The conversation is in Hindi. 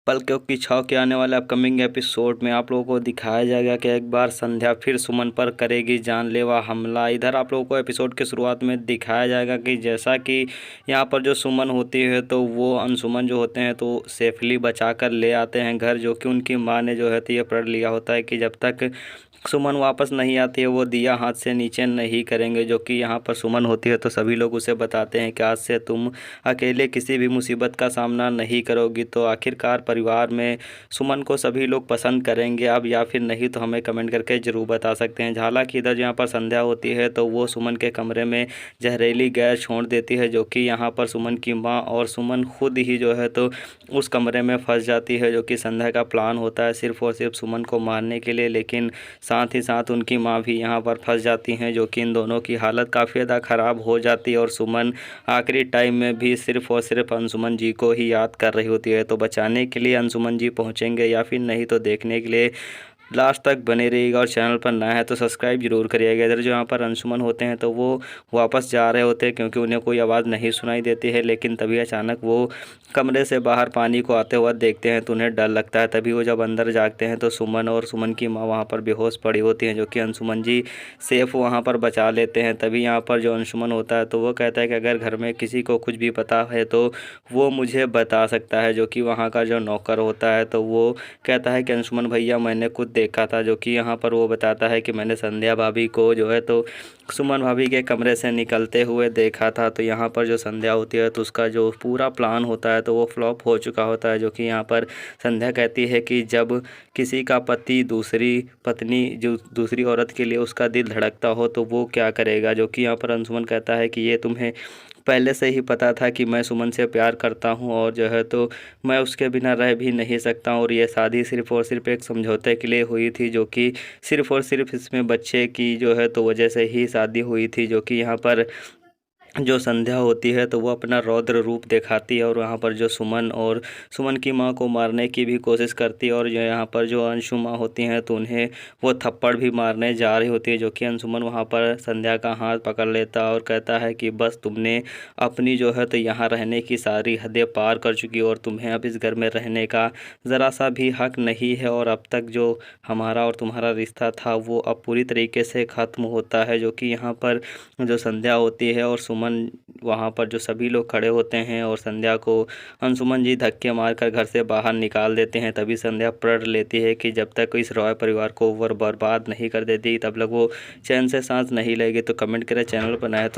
पलकों की छाव के आने वाले अपकमिंग एपिसोड में आप लोगों को दिखाया जाएगा कि एक बार संध्या फिर सुमन पर करेगी जानलेवा हमला। इधर आप लोगों को एपिसोड के शुरुआत में दिखाया जाएगा कि जैसा कि यहाँ पर जो सुमन होती है तो वो अंशुमन जो होते हैं तो सेफली बचा कर ले आते हैं घर, जो कि उनकी माँ ने जो है तो ये प्रण लिया होता है कि जब तक सुमन वापस नहीं आती है वो दिया हाथ से नीचे नहीं करेंगे। जो कि यहाँ पर सुमन होती है तो सभी लोग उसे बताते हैं कि आज से तुम अकेले किसी भी मुसीबत का सामना नहीं करोगी। तो आखिरकार परिवार में सुमन को सभी लोग पसंद करेंगे अब या फिर नहीं, तो हमें कमेंट करके ज़रूर बता सकते हैं। हालांकि इधर यहाँ पर संध्या होती है तो वो सुमन के कमरे में जहरीली गैस छोड़ देती है, जो कि यहाँ पर सुमन की माँ और सुमन खुद ही जो है तो उस कमरे में फंस जाती है। जो कि संध्या का प्लान होता है सिर्फ और सिर्फ सुमन को मारने के लिए, लेकिन साथ ही साथ उनकी माँ भी यहाँ पर फंस जाती हैं, जो कि इन दोनों की हालत काफ़ी ज़्यादा ख़राब हो जाती है। और सुमन आखिरी टाइम में भी सिर्फ और सिर्फ अंशुमन जी को ही याद कर रही होती है। तो बचाने के लिए अंशुमन जी पहुँचेंगे या फिर नहीं, तो देखने के लिए लास्ट तक बने रहिएगा। और चैनल पर नया है तो सब्सक्राइब जरूर करिएगा। इधर जो यहाँ पर अंशुमन होते हैं तो वो वापस जा रहे होते हैं क्योंकि उन्हें कोई आवाज़ नहीं सुनाई देती है, लेकिन तभी अचानक वो कमरे से बाहर पानी को आते हुए देखते हैं तो उन्हें डर लगता है। तभी वो जब अंदर जागते हैं तो सुमन और सुमन की माँ वहाँ पर बेहोश पड़ी होती हैं, जो कि अंशुमन जी सेफ वहाँ पर बचा लेते हैं। तभी यहाँ पर जो अंशुमन होता है तो वो कहता है कि अगर घर में किसी को कुछ भी पता है तो वो मुझे बता सकता है। जो कि वहाँ का जो नौकर होता है तो वो कहता है कि अंशुमन भैया मैंने खुद देखा था। जो कि यहाँ पर वो बताता है कि मैंने संध्या भाभी को जो है तो सुमन भाभी के कमरे से निकलते हुए देखा था। तो यहाँ पर जो संध्या होती है तो उसका जो पूरा प्लान होता है तो वो फ्लॉप हो चुका होता है। जो कि यहाँ पर संध्या कहती है कि जब किसी का पति दूसरी पत्नी जो दूसरी औरत के लिए उसका दिल धड़कता हो तो वो क्या करेगा। जो कि यहाँ पर अंशुमन कहता है कि ये तुम्हें पहले से ही पता था कि मैं सुमन से प्यार करता हूँ और जो है तो मैं उसके बिना रह भी नहीं सकता हूँ, और ये शादी सिर्फ़ और सिर्फ एक समझौते के लिए हुई थी। जो कि सिर्फ़ और सिर्फ इसमें बच्चे की जो है तो वजह से ही शादी हुई थी। जो कि यहाँ पर जो संध्या होती है तो वो अपना रौद्र रूप दिखाती है और वहाँ पर जो सुमन और सुमन की माँ को मारने की भी कोशिश करती है। और जो यहाँ पर जो अंशु माँ होती हैं तो उन्हें वो थप्पड़ भी मारने जा रही होती है। जो कि अंशुमन वहाँ पर संध्या का हाथ पकड़ लेता है और कहता है कि बस तुमने अपनी जो है तो यहाँ रहने की सारी हदें पार कर चुकी और तुम्हें अब इस घर में रहने का ज़रा सा भी हक नहीं है। और अब तक जो हमारा और तुम्हारा रिश्ता था वो अब पूरी तरीके से ख़त्म होता है। जो कि यहाँ पर जो संध्या होती है और सुमन वहाँ पर जो सभी लोग खड़े होते हैं और संध्या को अंशुमन जी धक्के मारकर घर से बाहर निकाल देते हैं। तभी संध्या प्रण लेती है कि जब तक इस रॉय परिवार को बर्बाद नहीं कर देती तब तक वो चैन से सांस नहीं लेगी। तो कमेंट करें, चैनल पर नया है तो